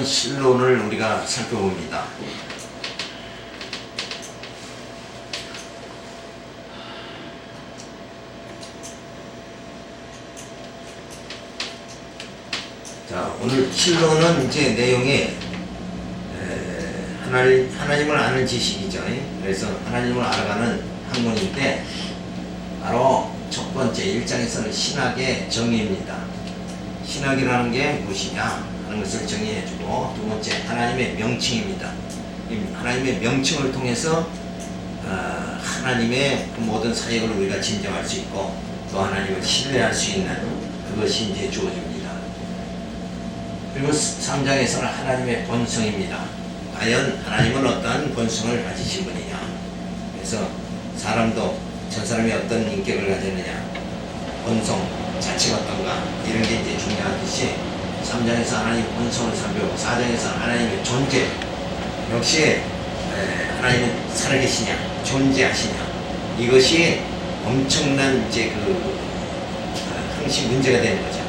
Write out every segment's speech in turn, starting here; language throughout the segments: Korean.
신론을 우리가 살펴봅니다. 자, 오늘 신론은 이제 내용이 하나님을 아는 지식이죠. 그래서 하나님을 알아가는 학문인데, 바로 첫 번째 1장에서는 신학의 정의입니다. 신학이라는 게 무엇이냐 하는 것을 정의해주고, 두 번째 하나님의 명칭입니다. 이 하나님의 명칭을 통해서 하나님의 그 모든 사역을 우리가 진정할 수 있고, 또 하나님을 신뢰할 수 있는 그것이 이제 주어집니다. 그리고 3장에서는 하나님의 본성입니다. 과연 하나님은 어떠한 본성을 가지신 분이냐. 그래서 사람도 저 사람이 어떤 인격을 가졌느냐, 본성 자체가 어떤가, 이런 게 이제 중요하듯이 3장에서 하나님의 본성을 살펴보고 4장에서 하나님의 존재, 역시 하나님은 살아계시냐, 존재하시냐, 이것이 엄청난 이제 항시 문제가 되는 거죠.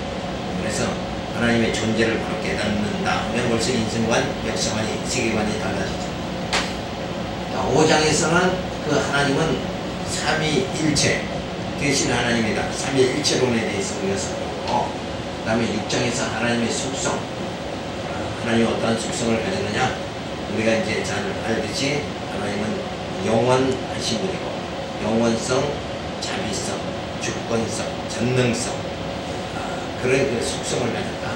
그래서 하나님의 존재를 바로 깨닫는다 하면 벌써 인생관, 역사관이, 세계관이 달라지죠. 5장에서는 그 하나님은 삼위일체 되신 하나님이다. 삼위일체론에 대해서 우리가 살펴보고, 그 다음에 6장에서 하나님의 속성, 하나님이 어떠한 속성을 가졌느냐, 우리가 이제 잘 알듯이 하나님은 영원하신 분이고, 영원성, 자비성, 주권성, 전능성, 그런 그 속성을 가졌다.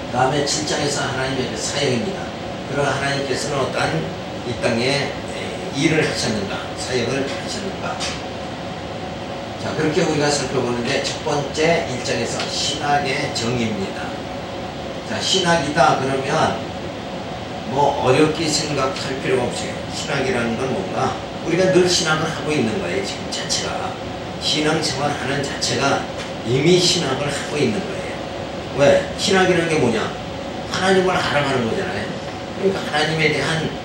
그 다음에 7장에서 하나님의 그 사역입니다. 그런 하나님께서는 어떠한 이 땅에 일을 하셨는가, 사역을 하셨는가. 자, 그렇게 우리가 살펴보는데, 첫 번째 1장에서 신학의 정의입니다. 자, 신학이다 그러면 뭐 어렵게 생각할 필요가 없어요. 신학이라는 건 뭔가, 우리가 늘 신학을 하고 있는 거예요. 지금 자체가 신앙생활 하는 자체가 이미 신학을 하고 있는 거예요. 왜? 신학이라는 게 뭐냐? 하나님을 알아가는 거잖아요. 그러니까 하나님에 대한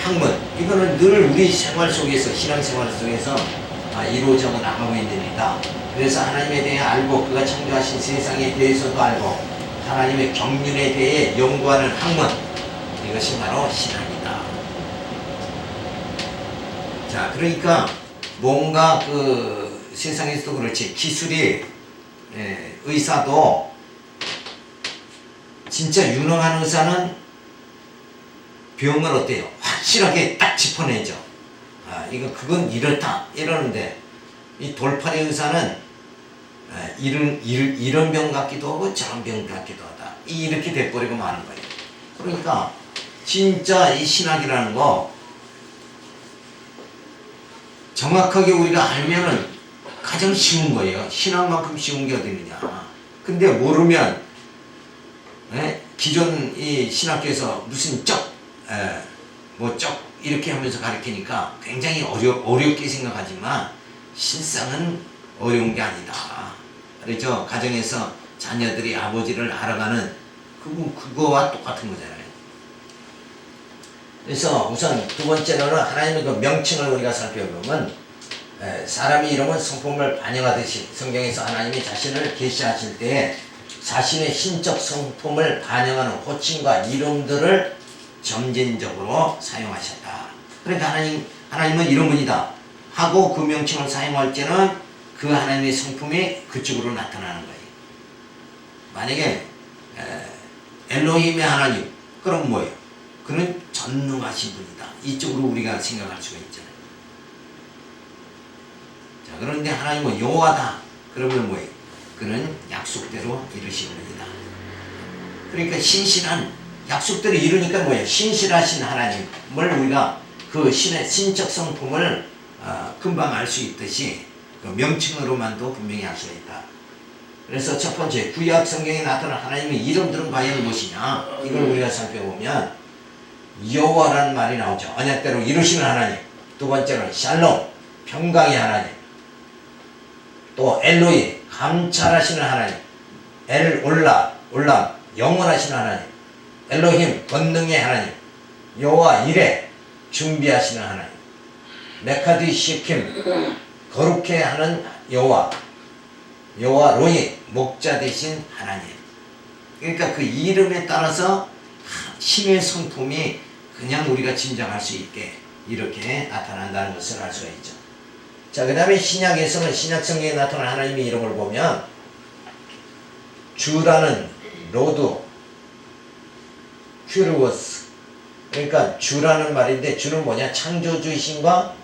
학문, 이거는 늘 우리 생활 속에서, 신앙생활 속에서 이루어져 나가고 있는 일이다. 그래서 하나님에 대해 알고, 그가 창조하신 세상에 대해서도 알고, 하나님의 경륜에 대해 연구하는 학문, 이것이 바로 신학이다. 자, 그러니까 뭔가 그 세상에서도 그렇지, 기술이, 의사도 진짜 유능한 의사는 병을 어때요? 확실하게 딱 짚어내죠. 그건 이렇다 이러는데, 이 돌팔이 의사는 이런 병 같기도 하고 저런 병 같기도 하다, 이렇게 돼버리고 마는 거예요. 그러니까 진짜 이 신학이라는 거 정확하게 우리가 알면은 가장 쉬운 거예요. 신학만큼 쉬운 게 어디 있느냐. 근데 모르면, 기존 이 신학교에서 무슨 뭐 이렇게 하면서 가르치니까 굉장히 어렵게 생각하지만 실상은 어려운 게 아니다. 그렇죠? 가정에서 자녀들이 아버지를 알아가는 그거와 똑같은 거잖아요. 그래서 우선 두 번째로는 하나님의 그 명칭을 우리가 살펴보면, 사람이 이름은 성품을 반영하듯이 성경에서 하나님이 자신을 계시하실 때에 자신의 신적 성품을 반영하는 호칭과 이름들을 점진적으로 사용하셨다. 그러니까 하나님은 이런 분이다 하고 그 명칭을 사용할 때는 그 하나님의 성품이 그쪽으로 나타나는 거예요. 만약에 엘로힘의 하나님, 그럼 뭐예요? 그는 전능하신 분이다. 이쪽으로 우리가 생각할 수가 있잖아요. 자, 그런데 하나님은 여호와다 그러면 뭐예요? 그는 약속대로 이루시는 분이다. 그러니까 신실한, 약속대로 이루니까 뭐예요? 신실하신 하나님을 우리가 그 신의 신적 성품을 금방 알 수 있듯이 그 명칭으로만도 분명히 알 수가 있다. 그래서 첫 번째, 구약 성경에 나타난 하나님의 이름들은 과연 무엇이냐, 이걸 우리가 살펴보면 여호와라는 말이 나오죠. 언약대로 이루시는 하나님. 두 번째는 샬롬, 평강의 하나님. 또 엘로이, 감찰하시는 하나님. 올람, 영원하시는 하나님. 엘로힘, 권능의 하나님. 여호와 이레, 준비하시는 하나님. 메카디 시킴, 거룩해 하는 여호와 로이, 목자 되신 하나님. 그러니까 그 이름에 따라서 신의 성품이 그냥 우리가 짐작할 수 있게 이렇게 나타난다는 것을 알 수가 있죠. 자, 그 다음에 신약에서는 신약 성경에 나타난 하나님의 이름을 보면 주라는 로드, 큐르워스, 그러니까 주라는 말인데 주는 뭐냐? 창조주이신과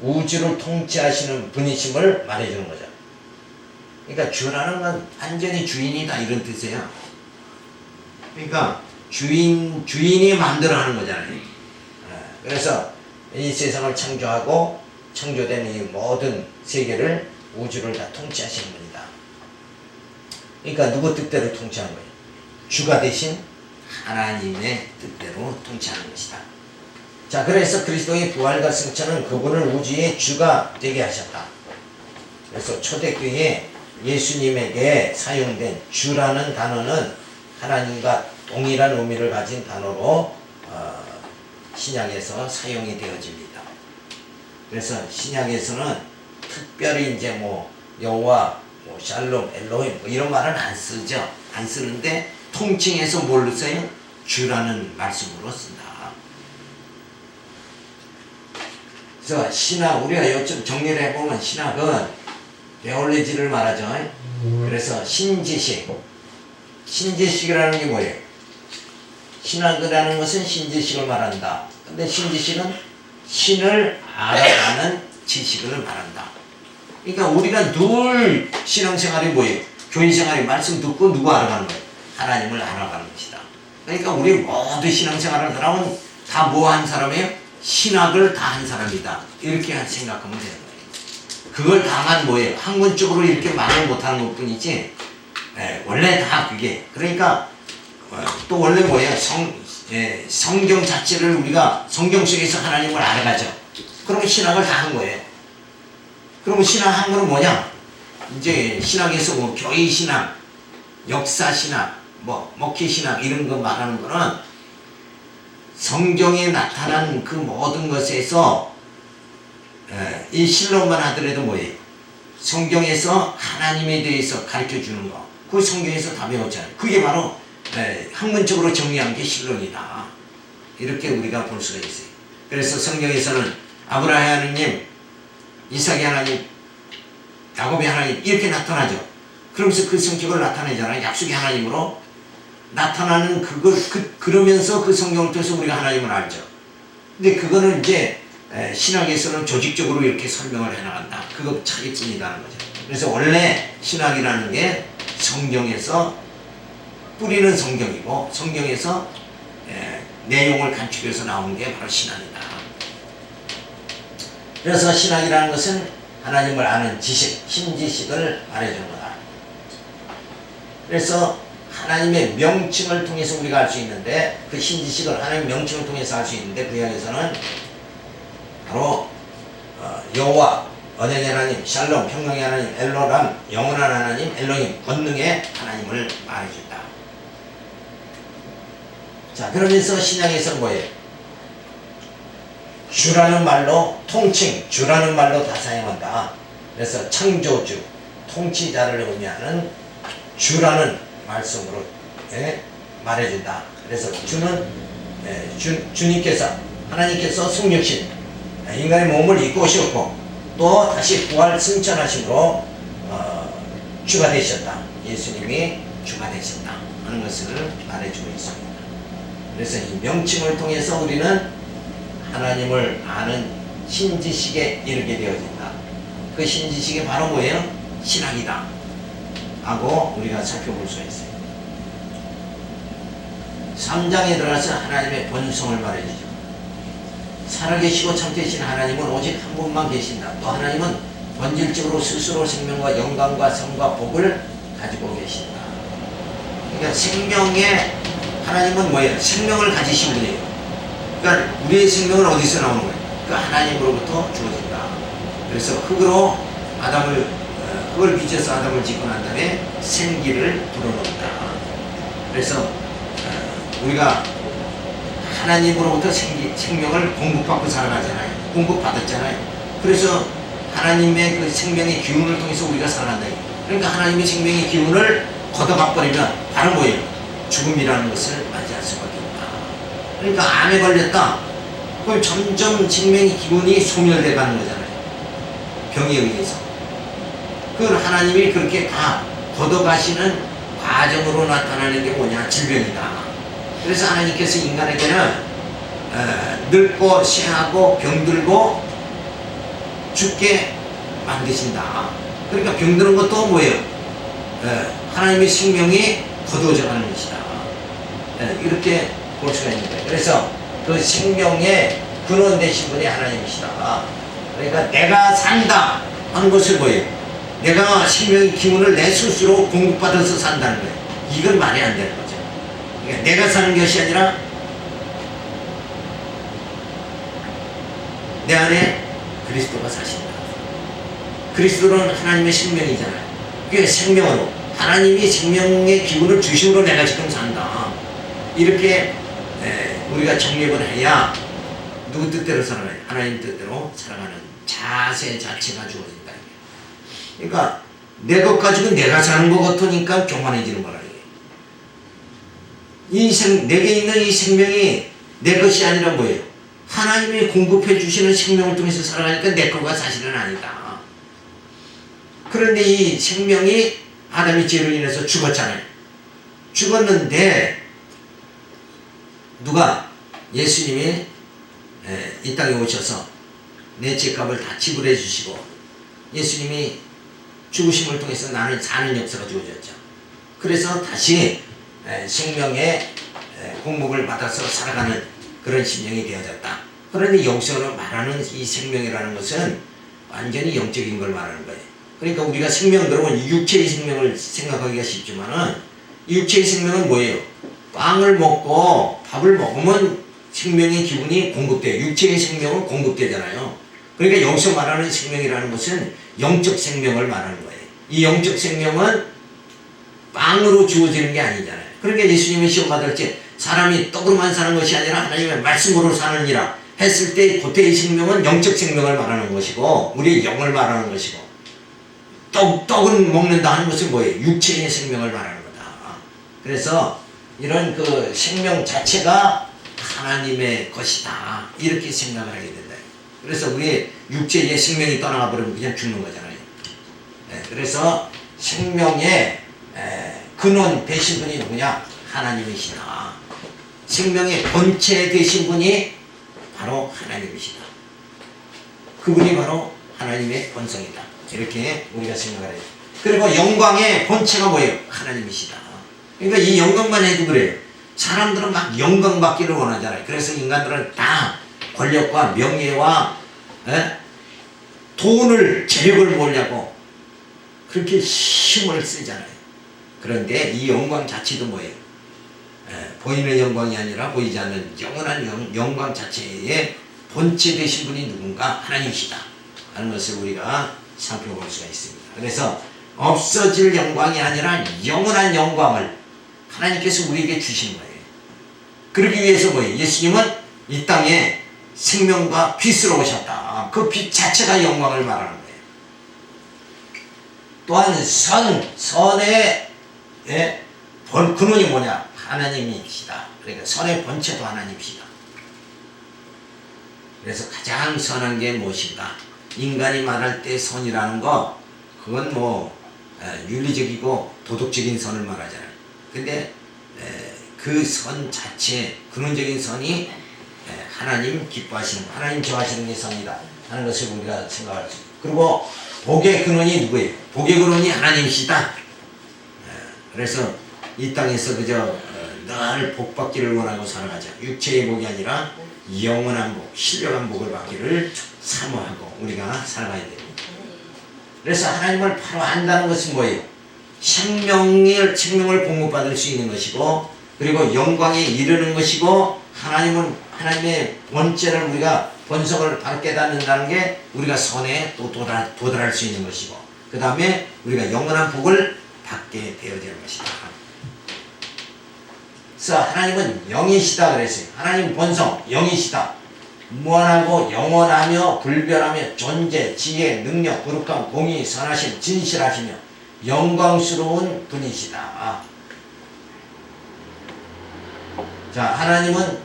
우주를 통치하시는 분이심을 말해주는 거죠. 그러니까 주라는 건 완전히 주인이다 이런 뜻이에요. 그러니까 주인이 만들어 하는 거잖아요. 그래서 이 세상을 창조하고 창조된 이 모든 세계를 우주를 다 통치하시는 분이다. 그러니까 누구 뜻대로 통치하는 거예요? 주가 대신 하나님의 뜻대로 통치하는 것이다. 자, 그래서 그리스도의 부활과 승천은 그분을 우주의 주가 되게 하셨다. 그래서 초대교회에 예수님에게 사용된 주라는 단어는 하나님과 동일한 의미를 가진 단어로 신약에서 사용이 되어집니다. 그래서 신약에서는 특별히 이제 뭐 여호와, 뭐 샬롬, 엘로힘 뭐 이런 말은 안 쓰죠. 안 쓰는데 통칭해서 뭘로 써요? 주라는 말씀으로 쓴다. 그래서 신학, 우리가 요즘 정리를 해보면 신학은 베올레지를 말하죠. 그래서 신지식이라는 게 뭐예요? 신학이라는 것은 신지식을 말한다. 근데 신지식은 신을 알아가는 지식을 말한다. 그러니까 우리가 늘 신앙생활이 뭐예요? 교인생활이 말씀 듣고 누구 알아가는 거예요? 하나님을 알아가는 것이다. 그러니까 우리 모두 신앙생활을 하면 다 뭐 한 사람이에요? 신학을 다 한 사람이다. 이렇게 생각하면 되는 거예요. 그걸 다만 뭐예요? 학문적으로 이렇게 말을 못하는 것 뿐이지, 원래 다 그게. 그러니까 또 원래 뭐예요? 성경 자체를 우리가 성경 속에서 하나님을 알아가죠. 그러면 신학을 다 한 거예요. 그러면 신학 한 거는 뭐냐? 이제 신학에서 뭐 교회 신학, 역사 신학, 뭐 목회 신학 이런 거 말하는 거는 성경에 나타난 그 모든 것에서 이 신론만 하더라도 뭐예요? 성경에서 하나님에 대해서 가르쳐 주는 거. 그 성경에서 다 배웠잖아요. 그게 바로 학문적으로 정리한 게 신론이다. 이렇게 우리가 볼 수가 있어요. 그래서 성경에서는 아브라함 하나님, 이삭의 하나님, 야곱의 하나님 이렇게 나타나죠. 그러면서 그 성격을 나타내잖아요. 약속의 하나님으로 나타나는 그러면서 그 성경을 통해서 우리가 하나님을 알죠. 근데 그거는 이제 신학에서는 조직적으로 이렇게 설명을 해나간다. 그거 차이뿐이다는 거죠. 그래서 원래 신학이라는 게 성경에서 뿌리는 성경이고 성경에서 내용을 간추려서 나온 게 바로 신학이다. 그래서 신학이라는 것은 하나님을 아는 지식, 신지식을 말해주는 거다. 그래서 하나님의 명칭을 통해서 우리가 알 수 있는데 그 신지식을 하나님의 명칭을 통해서 알 수 있는데 구약에서는 바로 여호와, 언약의 하나님, 샬롬, 평강의 하나님, 엘로람, 영원한 하나님, 엘로힘, 권능의 하나님을 말해준다. 자, 그러면서 신약에서는 뭐예요? 주라는 말로 통칭, 주라는 말로 다 사용한다. 그래서 창조주, 통치자를 의미하는 주라는 말씀으로 말해준다. 그래서 주는 주님께서, 하나님께서 성육신, 인간의 몸을 입고 오셨고 또 다시 부활 승천하심으로 주가 되셨다. 예수님이 주가 되셨다 하는 것을 말해주고 있습니다. 그래서 이 명칭을 통해서 우리는 하나님을 아는 신지식에 이르게 되어진다. 그 신지식이 바로 뭐예요? 신학이다 하고 우리가 살펴볼 수가 있어요. 3장에 들어가서 하나님의 본성을 말해주죠. 살아계시고 참되신 하나님은 오직 한 분만 계신다. 또 하나님은 본질적으로 스스로 생명과 영광과 성과 복을 가지고 계신다. 그러니까 생명의 하나님은 뭐예요? 생명을 가지신 분이에요. 그러니까 우리의 생명은 어디서 나오는 거예요? 그 하나님으로부터 주어진다. 그래서 흙을 빚어서 아담을 짓고 난 다음에 생기를 불어넣는다. 그래서 우리가 하나님으로부터 생명을 공급받고 살아가잖아요. 공급받았잖아요. 그래서 하나님의 그 생명의 기운을 통해서 우리가 살아간다. 그러니까 하나님의 생명의 기운을 걷어가 버리면 바로 뭐예요? 죽음이라는 것을 맞이할 수밖에 없다. 그러니까 암에 걸렸다. 그럼 점점 생명의 기운이 소멸돼 가는 거잖아요. 병에 의해서. 그걸 하나님이 그렇게 다 걷어가시는 과정으로 나타나는 게 뭐냐? 질병이다. 그래서 하나님께서 인간에게는 늙고 쇠하고 병들고 죽게 만드신다. 그러니까 병드는 것도 뭐예요? 하나님의 생명이 거두어져 가는 것이다. 이렇게 볼 수가 있는 거예요. 그래서 그 생명의 근원 되신 분이 하나님이시다. 그러니까 내가 산다 하는 것을 뭐예요? 내가 생명의 기운을 내 스스로 공급받아서 산다는 거예요. 이건 말이 안 되는 거죠. 그러니까 내가 사는 것이 아니라 내 안에 그리스도가 사신다. 그리스도는 하나님의 생명이잖아요. 그게 생명으로 하나님이 생명의 기운을 주심으로 내가 지금 산다. 이렇게 우리가 정립을 해야 누구 뜻대로 살아가요? 하나님 뜻대로 살아가는 자세 자체가 주어진다. 그러니까 내 것 가지고 내가 사는 것 같으니까 교만해지는 거라. 내게 있는 이 생명이 내 것이 아니라 뭐예요? 하나님이 공급해 주시는 생명을 통해서 살아가니까 내 거가 사실은 아니다. 그런데 이 생명이 아담의 죄로 인해서 죽었잖아요. 죽었는데 누가? 예수님이 이 땅에 오셔서 내 죄값을 다 지불해 주시고 예수님이 죽으심을 통해서 나는 사는 역사가 주어졌죠. 그래서 다시 생명의 공급을 받아서 살아가는 그런 심령이 되어졌다. 그런데 여기서 말하는 이 생명이라는 것은 완전히 영적인 걸 말하는 거예요. 그러니까 우리가 생명 그러면 육체의 생명을 생각하기가 쉽지만은 육체의 생명은 뭐예요? 빵을 먹고 밥을 먹으면 생명의 기운이 공급돼요. 육체의 생명은 공급되잖아요. 그러니까 여기서 말하는 생명이라는 것은 영적 생명을 말하는 거예요. 이 영적 생명은 빵으로 주어지는 게 아니잖아요. 그러니까 예수님이 시험 받을 때 사람이 떡으로만 사는 것이 아니라 하나님의 말씀으로 사느니라 했을 때 그때의 생명은 영적 생명을 말하는 것이고 우리의 영을 말하는 것이고 떡은 먹는다 하는 것은 뭐예요? 육체의 생명을 말하는 거다. 그래서 이런 그 생명 자체가 하나님의 것이다. 이렇게 생각을 하게 된다. 그래서 우리의 육체의 생명이 떠나가 버리면 그냥 죽는 거잖아요. 그래서 생명의 근원 되신 분이 누구냐? 하나님이시다. 생명의 본체 되신 분이 바로 하나님이시다. 그분이 바로 하나님의 본성이다. 이렇게 우리가 생각을 해요. 그리고 영광의 본체가 뭐예요? 하나님이시다. 그러니까 이 영광만 해도 그래요. 사람들은 막 영광 받기를 원하잖아요. 그래서 인간들은 다 권력과 명예와 돈을 재력을 모으려고 그렇게 힘을 쓰잖아요. 그런데 이 영광 자체도 뭐예요? 보이는 영광이 아니라 보이지 않는 영원한 영광 자체의 본체 되신 분이 누군가? 하나님이시다 하는 것을 우리가 살펴볼 수가 있습니다. 그래서 없어질 영광이 아니라 영원한 영광을 하나님께서 우리에게 주시는 거예요. 그러기 위해서 뭐예요? 예수님은 이 땅에 생명과 빛으로 오셨다. 그 빛 자체가 영광을 말하는 거예요. 또한 선의 근원이 뭐냐? 하나님이시다. 그러니까 선의 본체도 하나님이시다. 그래서 가장 선한 게 무엇인가? 인간이 말할 때 선이라는 거 그건 뭐 윤리적이고 도덕적인 선을 말하잖아요. 근데 그 선 자체 근원적인 선이 하나님 기뻐하시는 하나님 좋아하시는 게 선이다 하는 것을 우리가 생각할 수 있습니다. 그리고 복의 근원이 누구예요? 복의 근원이 하나님이시다. 그래서 이 땅에서 그저 늘 복받기를 원하고 살아가자. 육체의 복이 아니라 영원한 복, 신령한 복을 받기를 사모하고 우리가 살아가야 됩니다. 그래서 하나님을 바로 안다는 것은 뭐예요? 생명을 공급받을 수 있는 것이고 그리고 영광에 이르는 것이고 하나님의 본체를 우리가 본성을 바로 깨닫는다는 게 우리가 선에 또 도달할 수 있는 것이고 그 다음에 우리가 영원한 복을 받게 되어질 것이다. 그래서 하나님은 영이시다 그랬어요. 하나님 본성 영이시다. 무한하고 영원하며 불변하며 존재, 지혜, 능력, 거룩함, 공의, 선하심, 진실하시며 영광스러운 분이시다. 자, 하나님은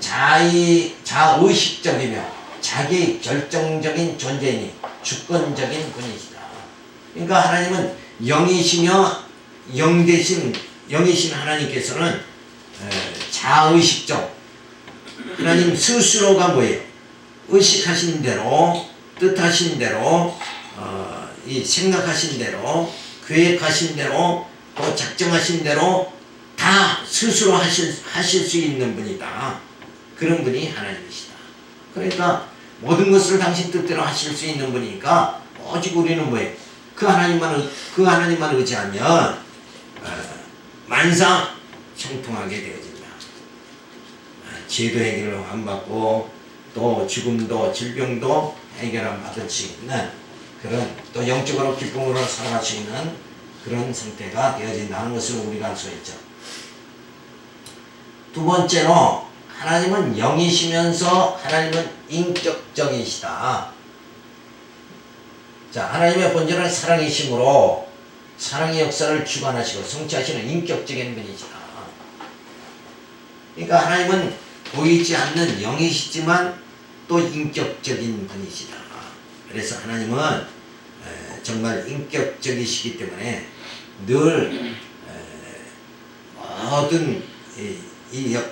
자의식적이며 자기 결정적인 존재이니 주권적인 분이시다. 그러니까 하나님은 영이시며 영이신 하나님께서는 자의식적, 하나님 스스로가 뭐예요? 의식하신 대로, 뜻하신 대로, 이 생각하신 대로, 계획하신 대로, 또 작정하신 대로 다 스스로 하실 수 있는 분이다. 그런 분이 하나님이시다. 그러니까 모든 것을 당신 뜻대로 하실 수 있는 분이니까 오직 우리는 뭐예요? 그 하나님만 의지하면 만사 형통하게 되어진다. 죄도 해결을 안 받고 또 죽음도 질병도 해결 안 받을 수 있는 그런 또 영적으로 기쁨으로 살아갈 수 있는 그런 상태가 되어진다는 것을 우리가 알 수 있죠. 두 번째로 하나님은 영이시면서 하나님은 인격적이시다. 자, 하나님의 본질은 사랑이시므로 사랑의 역사를 주관하시고 성취하시는 인격적인 분이시다. 그러니까 하나님은 보이지 않는 영이시지만 또 인격적인 분이시다. 그래서 하나님은 정말 인격적이시기 때문에 늘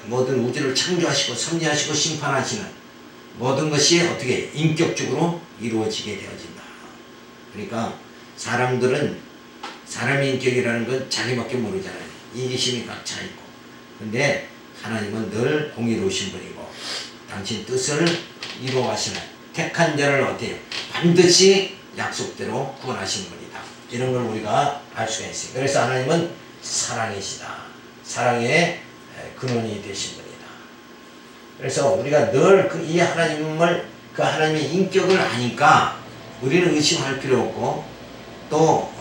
모든 우주를 창조하시고 섭리하시고 심판하시는 모든 것이 어떻게 인격적으로 이루어지게 되어진다. 그러니까 사람들은 사람의 인격이라는 건 자기밖에 모르잖아요. 이기심이 꽉 차 있고. 근데 하나님은 늘 공의로우신 분이고 당신 뜻을 이루어가시는 택한 자를 어때요? 반드시 약속대로 구원하시는 분이다. 이런 걸 우리가 알 수가 있어요. 그래서 하나님은 사랑이시다. 사랑의 근원이 되신 분이다. 그래서 우리가 늘 이 하나님을 그 하나님의 인격을 아니까 우리는 의심할 필요 없고 또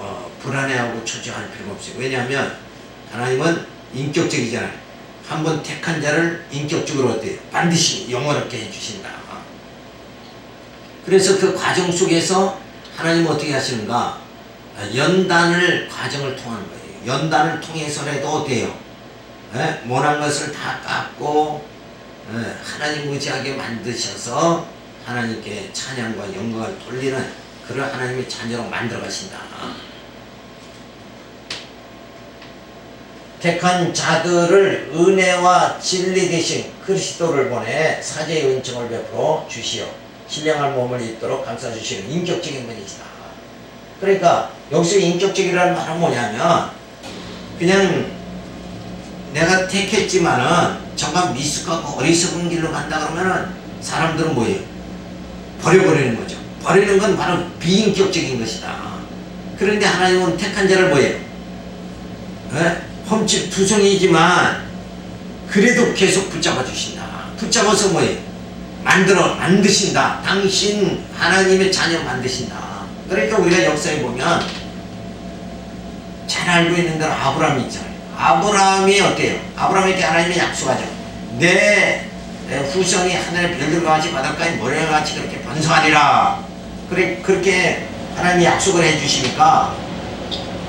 불안해하고 초조할 필요가 없어요. 왜냐하면 하나님은 인격적이잖아요. 한번 택한 자를 인격적으로 어때요? 반드시 영원롭게 해주신다. 그래서 그 과정 속에서 하나님은 어떻게 하시는가? 과정을 통하는 거예요. 연단을 통해서라도 돼요. 모난 것을 다 깎고 하나님 의지하게 만드셔서 하나님께 찬양과 영광을 돌리는 그런 하나님의 자녀로 만들어 가신다. 택한 자들을 은혜와 진리 대신 그리스도를 보내 사제의 은총을 베풀어 주시어 신령한 몸을 입도록 감싸주시는 인격적인 분이시다. 그러니까 여기서 인격적이라는 말은 뭐냐면 그냥 내가 택했지만은 정말 미숙하고 어리석은 길로 간다 그러면은 사람들은 뭐예요? 버려버리는 거죠. 버리는 건 바로 비인격적인 것이다. 그런데 하나님은 택한 자를 뭐예요? 험칫투성이지만 그래도 계속 붙잡아 주신다. 붙잡아서 뭐예요? 만드신다. 당신 하나님의 자녀 만드신다. 그러니까 우리가 역사에 보면 잘 알고 있는 대로 아브라함이 있잖아요. 아브라함이 어때요? 아브라함에게 하나님이 약속하죠. 내 후손이 하늘의 별들과 같이 바닷가의 모래와 같이 그렇게 번성하리라. 그렇게 하나님이 약속을 해주시니까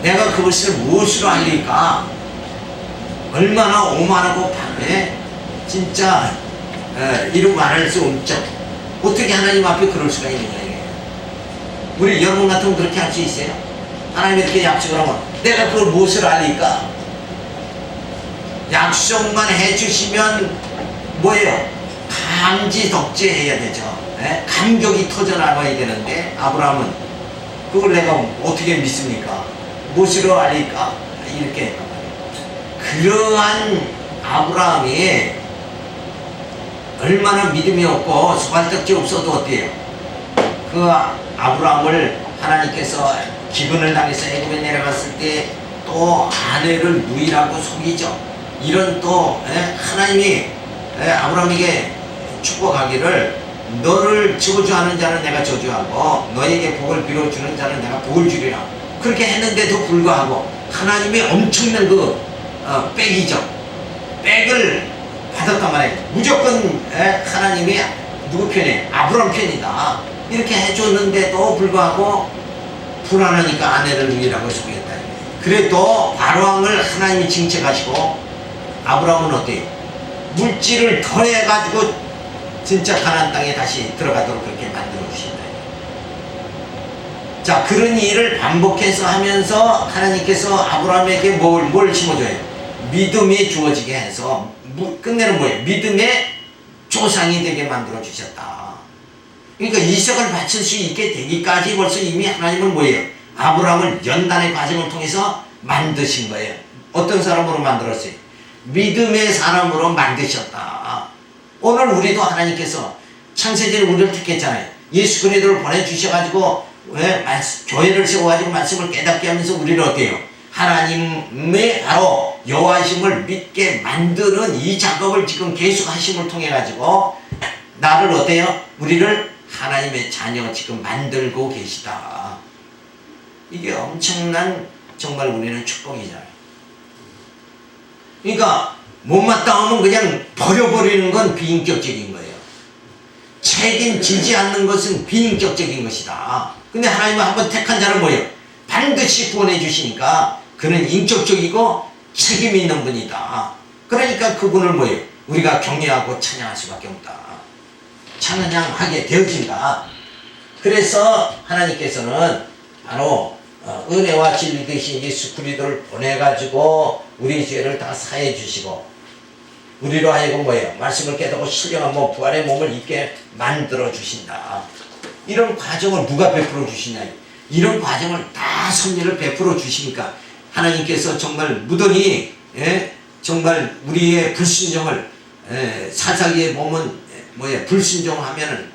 내가 그것을 무엇으로 알릴까? 얼마나 오만하고 진짜 이루 말할 수 없죠. 어떻게 하나님 앞에 그럴 수가 있느냐 이게. 우리 여러분 같으면 그렇게 할 수 있어요? 하나님이 이렇게 약속을 하면 내가 그걸 무엇으로 알릴까? 약속만 해주시면 뭐예요? 감지덕지 해야 되죠. 감격이 터져나가야 되는데 아브라함은 그걸 내가 어떻게 믿습니까? 무엇으로 알릴까? 이렇게 그러한 아브라함이 얼마나 믿음이 없고 소갈딱지 없어도 어때요? 그 아브라함을 하나님께서 기근을 당해서 애굽에 내려갔을 때 또 아내를 누이라고 속이죠. 이런 또 하나님이 아브라함에게 축복하기를 너를 저주하는 자는 내가 저주하고 너에게 복을 빌어주는 자는 내가 복을 주리라. 그렇게 했는데도 불구하고 하나님이 엄청난 백이죠. 백을 받았단 말이에요. 무조건 하나님이 누구 편이에요? 아브라함 편이다. 이렇게 해줬는데도 불구하고 불안하니까 아내를 누이라고 속였다. 그래도 바로왕을 하나님이 징책하시고 아브라함은 어때요? 물질을 더해가지고 진짜 가나안 땅에 다시 들어가도록 그렇게 만들어 주신다. 자, 그런 일을 반복해서 하면서 하나님께서 아브라함에게 뭘 심어줘요? 믿음이 주어지게 해서 끝내는 뭐예요? 믿음의 조상이 되게 만들어 주셨다. 그러니까 이삭을 바칠 수 있게 되기까지 벌써 이미 하나님은 뭐예요? 아브라함을 연단의 과정을 통해서 만드신 거예요. 어떤 사람으로 만들었어요? 믿음의 사람으로 만드셨다. 오늘 우리도 하나님께서 창세기에 우리를 택했잖아요. 예수 그리스도를 보내주셔가지고 교회를 세워가지고 말씀을 깨닫게 하면서 우리를 어때요? 하나님의 바로 여호와심을 믿게 만드는 이 작업을 지금 계속 하심을 통해 가지고 나를 어때요? 우리를 하나님의 자녀 지금 만들고 계시다. 이게 엄청난 정말 우리는 축복이잖아요. 그러니까 못마땅하면 그냥 버려버리는 건 비인격적인 거예요. 책임지지 않는 것은 비인격적인 것이다. 근데 하나님은 한번 택한 자는 뭐예요? 반드시 구원해 주시니까 그는 인격적이고 책임 있는 분이다. 그러니까 그분을 뭐예요? 우리가 경외하고 찬양할 수밖에 없다. 찬양하게 되어진다. 그래서 하나님께서는 바로 은혜와 진리 되신 예수 그리스도를 보내가지고 우리 죄를 다 사해 주시고 우리로 하여금 뭐예요? 말씀을 깨닫고 신령한 몸, 부활의 몸을 입게 만들어 주신다. 이런 과정을 누가 베풀어 주시냐? 이런 과정을 다 섭리를 베풀어 주시니까 하나님께서 정말 무던히 정말 우리의 불순종을 사사기의 몸은 뭐예요? 불순종하면은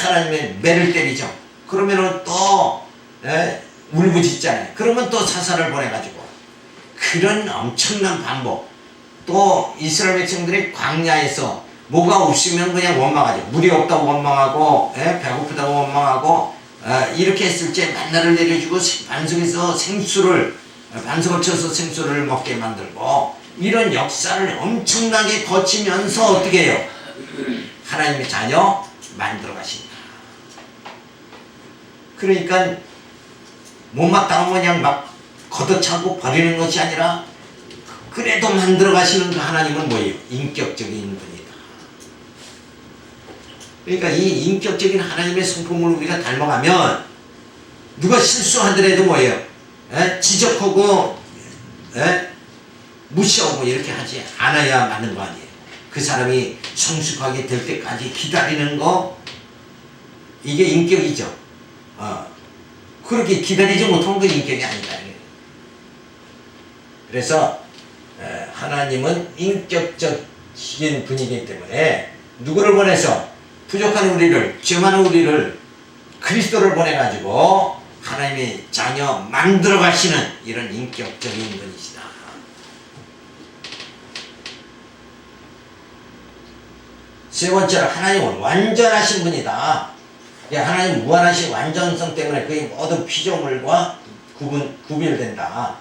하나님의 매를 때리죠. 그러면은 또 울부짖잖아요. 그러면 또 사사를 보내가지고 그런 엄청난 반복. 또 이스라엘 백성들이 광야에서 뭐가 없으면 그냥 원망하죠. 물이 없다고 원망하고 배고프다고 원망하고 이렇게 했을 때 만나를 내려주고 반석에서 반석을 쳐서 생수를 먹게 만들고 이런 역사를 엄청나게 거치면서 어떻게 해요? 하나님의 자녀 만들어 가신다. 그러니까 못마땅한 그냥 막 걷어차고 버리는 것이 아니라 그래도 만들어 가시는 그 하나님은 뭐예요? 인격적인 분이다. 그러니까 이 인격적인 하나님의 성품을 우리가 닮아가면 누가 실수하더라도 뭐예요? 지적하고 무시하고 이렇게 하지 않아야 맞는 거 아니에요. 그 사람이 성숙하게 될 때까지 기다리는 거 이게 인격이죠. 그렇게 기다리지 못하는 거 인격이 아니다. 그래서 하나님은 인격적인 분이기 때문에 누구를 보내서 부족한 우리를, 죄 많은 우리를 그리스도를 보내가지고 하나님의 자녀 만들어 가시는 이런 인격적인 분이시다. 세 번째로 하나님은 완전하신 분이다. 하나님 무한하신 완전성 때문에 그의 모든 피조물과 구별된다.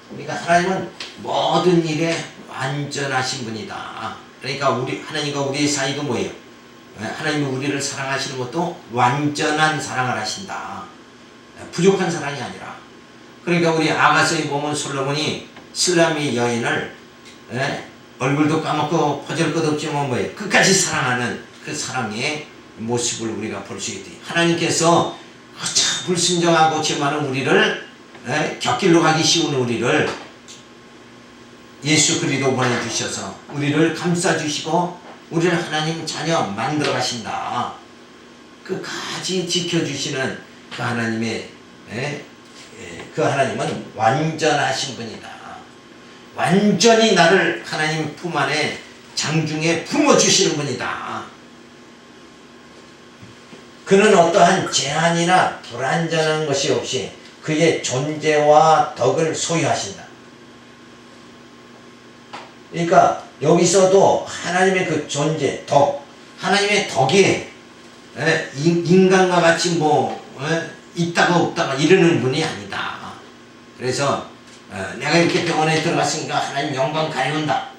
그러니까 하나님은 모든 일에 완전하신 분이다. 그러니까 하나님과 우리의 사이도 뭐예요? 하나님이 우리를 사랑하시는 것도 완전한 사랑을 하신다. 부족한 사랑이 아니라. 그러니까 우리 아가서에 보면 솔로몬이 슬라미 여인을 얼굴도 까먹고 퍼질 것 없지만 뭐예요? 끝까지 사랑하는 그 사랑의 모습을 우리가 볼 수 있대. 하나님께서 참 불순종하고 죄 많은 우리를 곁길로 가기 쉬운 우리를 예수 그리스도 보내주셔서 우리를 감싸주시고 우리를 하나님 자녀 만들어 가신다. 끝까지 지켜주시는 그 하나님의 그 하나님은 완전하신 분이다. 완전히 나를 하나님 품 안에 장중에 품어주시는 분이다. 그는 어떠한 제한이나 불완전한 것이 없이 그의 존재와 덕을 소유하신다. 그러니까 여기서도 하나님의 그 존재, 덕, 하나님의 덕이 인간과 같이 있다가 없다가 이러는 분이 아니다. 그래서 내가 이렇게 병원에 들어갔으니까 하나님 영광 가려운다.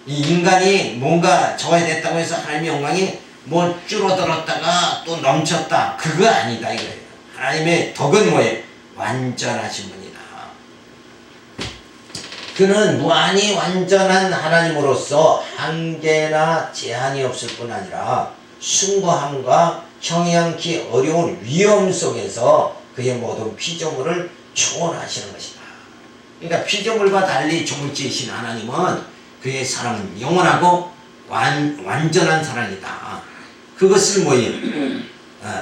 이 인간이 뭔가 적어야 됐다고 해서 하나님의 영광이 줄어들었다가 또 넘쳤다. 그거 아니다 이거예요. 하나님의 덕은 뭐예요? 완전하신 분이다. 그는 무한히 완전한 하나님으로서 한계나 제한이 없을 뿐 아니라 숭고함과 형용하기 어려운 위험 속에서 그의 모든 피조물을 초월하시는 것이다. 그러니까 피조물과 달리 조물주이신 하나님은 그의 사랑은 영원하고 완전한 사랑이다. 그것을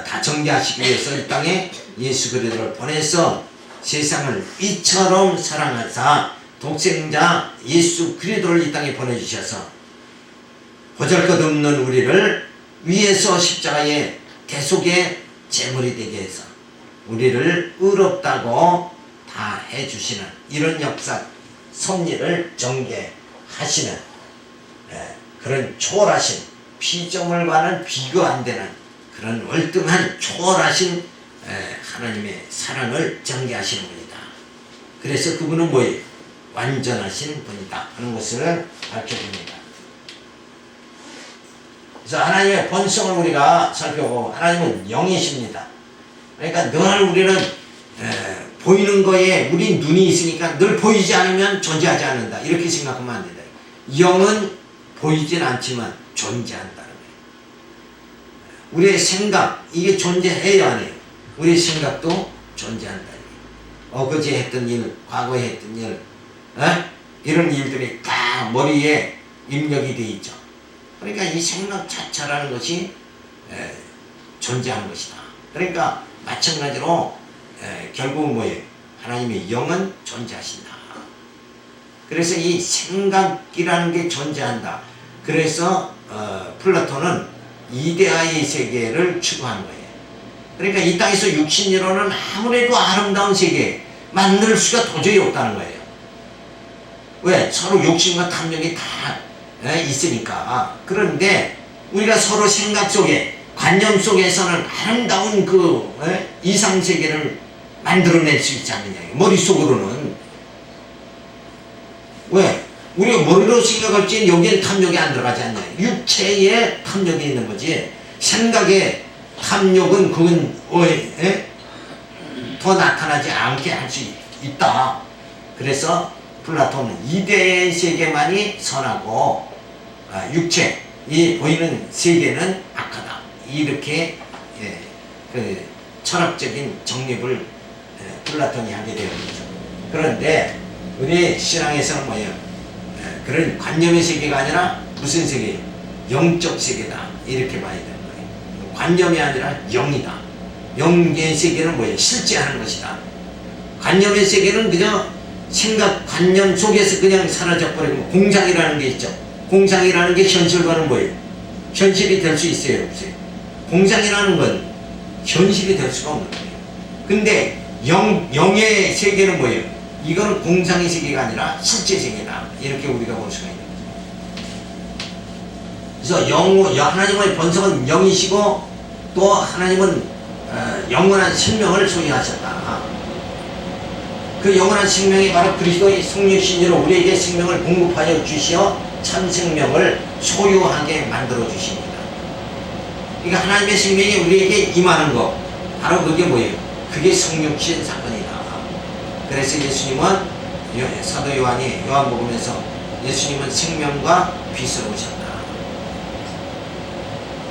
다 정리하시기 위해서 이 땅에 예수 그리스도를 보내서 세상을 이처럼 사랑하사 독생자 예수 그리스도를 이 땅에 보내주셔서 보잘것없는 우리를 위에서 십자가의 대속의 제물이 되게 해서 우리를 의롭다고 다 해주시는 이런 역사 섭리를 전개하시는 그런 초월하신 피조물과는 비교 안 되는 그런 월등한 초월하신 하나님의 사랑을 전개하시는 분이다. 그래서 그분은 완전하신 분이다 하는 것을 밝혀줍니다. 그래서 하나님의 본성을 우리가 살펴보고 하나님은 영이십니다. 그러니까 늘 우리는 보이는 거에 우리 눈이 있으니까 늘 보이지 않으면 존재하지 않는다 이렇게 생각하면 안 된다. 영은 보이진 않지만 존재한다는 거예요. 우리의 생각 이게 존재해야 하네요. 우리의 생각도 존재한다. 어거제 했던 일, 과거에 했던 일, 이런 일들이 다 머리에 입력이 되어 있죠. 그러니까 이 생각 자체라는 것이 존재하는 것이다. 그러니까 마찬가지로 결국은 하나님의 영은 존재하신다. 그래서 이 생각이라는 게 존재한다. 그래서 플라톤은 이데아의 세계를 추구한 거예요. 그러니까 이 땅에서 육신으로는 아무래도 아름다운 세계 만들 수가 도저히 없다는 거예요. 왜? 서로 욕심과 탐욕이 다 있으니까. 그런데 우리가 서로 생각 속에 관념 속에서는 아름다운 그 이상세계를 만들어낼 수 있지 않느냐. 머릿속으로는. 왜? 우리가 머리로 생각할 때 여기엔 탐욕이 안 들어가지 않냐. 육체에 탐욕이 있는 거지. 생각에 탐욕은 그건 더 나타나지 않게 할 수 있다. 그래서 플라톤은 이데의 세계만이 선하고 육체, 이 보이는 세계는 악하다. 이렇게 그 철학적인 정립을 플라톤이 하게 되는 거죠. 그런데 우리 신앙에서는 그런 관념의 세계가 아니라 무슨 세계예요? 영적 세계다. 이렇게 봐야 되는 거예요. 관념이 아니라 영이다. 영의 세계는 실제하는 것이다. 관념의 세계는 그저 생각, 관념 속에서 그냥 사라져버리고 공상이라는 게 있죠. 공상이라는 게 현실과는 현실이 될 수 있어요? 없어요? 공상이라는 건 현실이 될 수가 없는 거예요. 근데 영의 세계는 이거는 공상의 세계가 아니라 실제 세계다. 이렇게 우리가 볼 수가 있는 거죠. 그래서 하나님의 본성은 영이시고 또 하나님은 영원한 생명을 소유하셨다. 그 영원한 생명이 바로 그리스도의 성육신으로 우리에게 생명을 공급하여 주시어 참 생명을 소유하게 만들어 주십니다. 그러니까 하나님의 생명이 우리에게 임하는 것, 바로 그게 그게 성육신 사건이다. 그래서 예수님은 사도 요한이 요한복음에서 예수님은 생명과 빛으로 오셨다.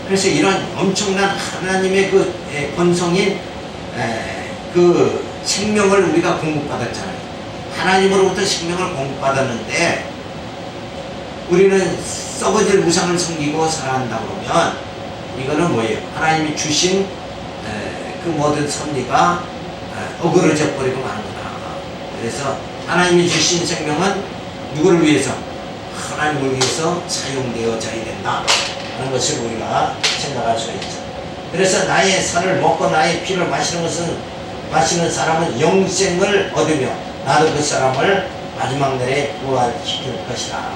그래서 이런 엄청난 하나님의 그 본성인 그 생명을 우리가 공급받았잖아요. 하나님으로부터 생명을 공급받았는데 우리는 썩어질 우상을 섬기고 살아간다 그러면 이거는 하나님이 주신 그 모든 섭리가 어그러져 버리고 마는 거다. 그래서 하나님이 주신 생명은 누구를 위해서? 하나님을 위해서 사용되어져야 된다 하는 것을 우리가 생각할 수가 있죠. 그래서 나의 살을 먹고 나의 피를 마시는 사람은 영생을 얻으며 나도 그 사람을 마지막 날에 부활시킬 것이다.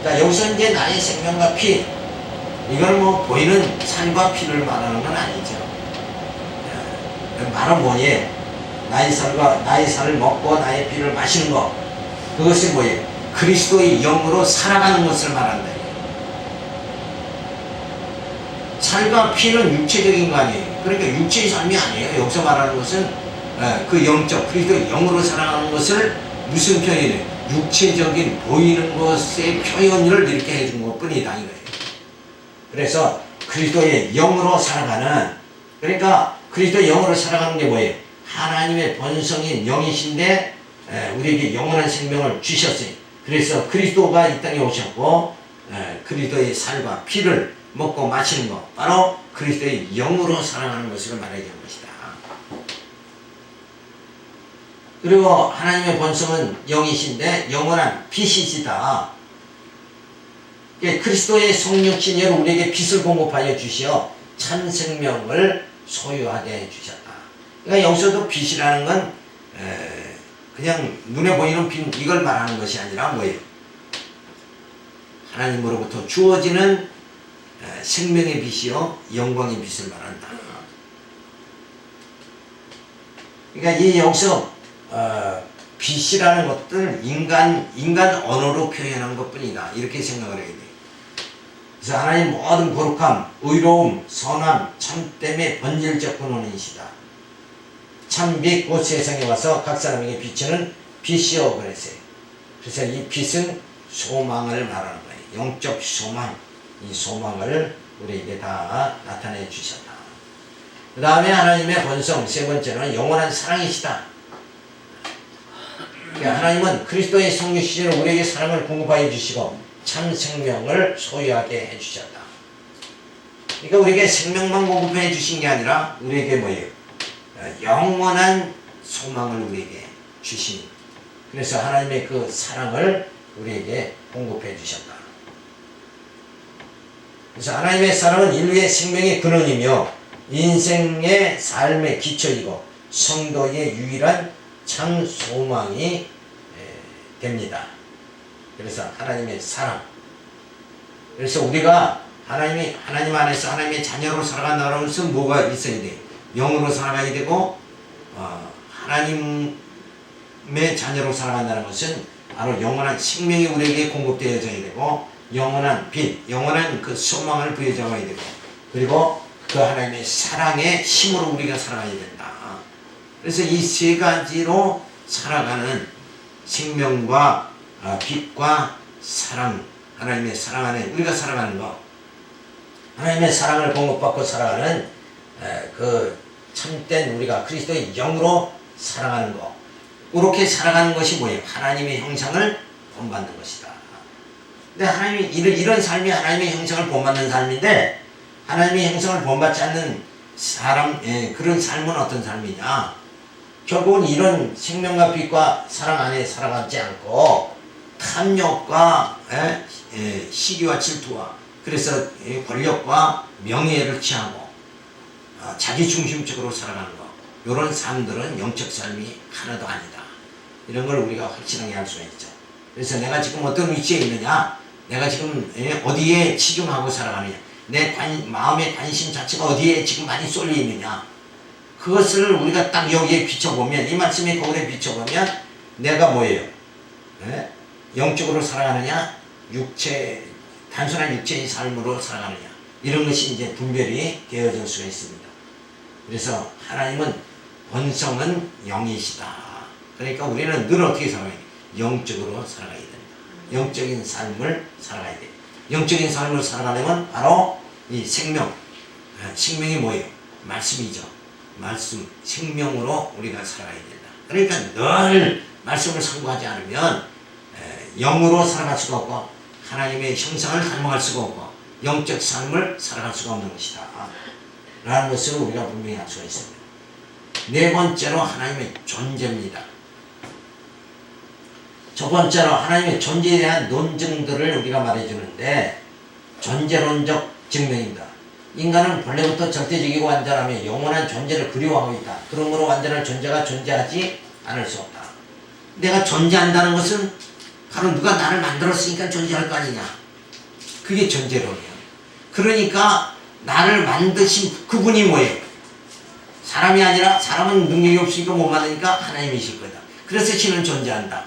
그러니까 여기서 이제 나의 생명과 피, 이걸 보이는 살과 피를 말하는 건 아니죠. 말은 나의 살을 먹고 나의 피를 마시는 것, 그것이 그리스도의 영으로 살아가는 것을 말한다. 살과 피는 육체적인 거 아니에요. 그러니까 육체의 삶이 아니에요. 여기서 말하는 것은 그 영적 그리스도의 영으로 살아가는 것을 무슨 표현이에요? 육체적인 보이는 것의 표현을 이렇게 해준 것 뿐이다 이거예요. 그래서 그리스도의 영으로 살아가는, 그러니까 그리스도의 영으로 살아가는 게 뭐예요? 하나님의 본성인 영이신데 우리에게 영원한 생명을 주셨어요. 그래서 그리스도가 이 땅에 오셨고 그리스도의 살과 피를 먹고 마시는 것, 바로 그리스도의 영으로 살아가는 것을 말하는 것이다. 그리고 하나님의 본성은 영이신데 영원한 빛이시다. 그리스도의 성육신으로 우리에게 빛을 공급하여 주시어 참 생명을 소유하게 해주셨다. 그러니까 여기서도 빛이라는 건 그냥 눈에 보이는 빛 이걸 말하는 것이 아니라 뭐예요? 하나님으로부터 주어지는 생명의 빛이요 영광의 빛을 말한다. 그러니까 이 여기서 빛이라는 것들 인간 언어로 표현한 것뿐이다 이렇게 생각을 해야 돼. 그래서 하나님 모든 거룩함, 의로움, 선함, 참됨의 본질적 근원이시다. 참빛 곧 세상에 와서 각 사람에게 비추는 빛이요 그랬어요. 그래서 이 빛은 소망을 말하는 거예요. 영적 소망, 이 소망을 우리에게 다 나타내 주셨다. 그 다음에 하나님의 본성 세 번째는 영원한 사랑이시다. 그러니까 하나님은 그리스도의 성육신으로 우리에게 사랑을 공급하여 주시고 참 생명을 소유하게 해주셨다. 그러니까 우리에게 생명만 공급해 주신 게 아니라 우리에게 뭐예요? 영원한 소망을 우리에게 주신, 그래서 하나님의 그 사랑을 우리에게 공급해 주셨다. 그래서 하나님의 사랑은 인류의 생명의 근원이며 인생의 삶의 기초이고 성도의 유일한 참 소망이 됩니다. 그래서 하나님의 사랑. 그래서 우리가 하나님 안에서 하나님의 자녀로 살아간다는 것은 뭐가 있어야 돼? 영으로 살아가야 되고, 하나님의 자녀로 살아간다는 것은 바로 영원한 생명이 우리에게 공급되어져야 되고, 영원한 빛, 영원한 그 소망을 부여잡아야 되고, 그리고 그 하나님의 사랑의 힘으로 우리가 살아가야 된다. 그래서 이 세 가지로 살아가는 생명과 빛과 사랑, 하나님의 사랑 안에 우리가 살아가는 것, 하나님의 사랑을 공급받고 살아가는 그 참된 우리가 그리스도의 영으로 살아가는 것, 그렇게 살아가는 것이 뭐예요? 하나님의 형상을 본받는 것이다. 근데 하나님이 이런 삶이 하나님의 형상을 본받는 삶인데, 하나님의 형상을 본받지 않는 사람, 그런 삶은 어떤 삶이냐? 결국은 이런 생명과 빛과 사랑 안에 살아가지 않고 탐욕과 시기와 질투와, 그래서 권력과 명예를 취하고 자기중심적으로 살아가는 것, 이런 삶들은 영적 삶이 하나도 아니다. 이런 걸 우리가 확실하게 알 수가 있죠. 그래서 내가 지금 어떤 위치에 있느냐, 내가 지금 어디에 치중하고 살아가느냐, 내 마음의 관심 자체가 어디에 지금 많이 쏠려 있느냐, 그것을 우리가 딱 여기에 비춰보면, 이 말씀의 거울에 비춰보면 내가 뭐예요? 영적으로 살아가느냐, 단순한 육체의 삶으로 살아가느냐, 이런 것이 이제 분별이 되어질 수가 있습니다. 그래서 하나님은 본성은 영이시다. 그러니까 우리는 늘 어떻게 살아가야 돼? 영적으로 살아가야 된다. 영적인 삶을 살아가야 돼. 영적인 삶을 살아가려면 바로 이 생명이 뭐예요? 말씀이죠. 말씀, 생명으로 우리가 살아가야 된다. 그러니까 늘 말씀을 상고하지 않으면 영으로 살아갈 수가 없고 하나님의 형상을 닮아갈 수가 없고 영적 삶을 살아갈 수가 없는 것이다 라는 것을 우리가 분명히 알 수가 있습니다. 네 번째로 하나님의 존재입니다. 첫 번째로 하나님의 존재에 대한 논증들을 우리가 말해주는데, 존재론적 증명입니다. 인간은 본래부터 절대적이고 완전하며 영원한 존재를 그리워하고 있다. 그러므로 완전한 존재가 존재하지 않을 수 없다. 내가 존재한다는 것은 바로 누가 나를 만들었으니까 존재할 거 아니냐. 그게 존재론이에요. 그러니까 나를 만드신 그분이 뭐예요? 사람이 아니라, 사람은 능력이 없으니까 못 만드니까 하나님이실 거다. 그래서 신은 존재한다.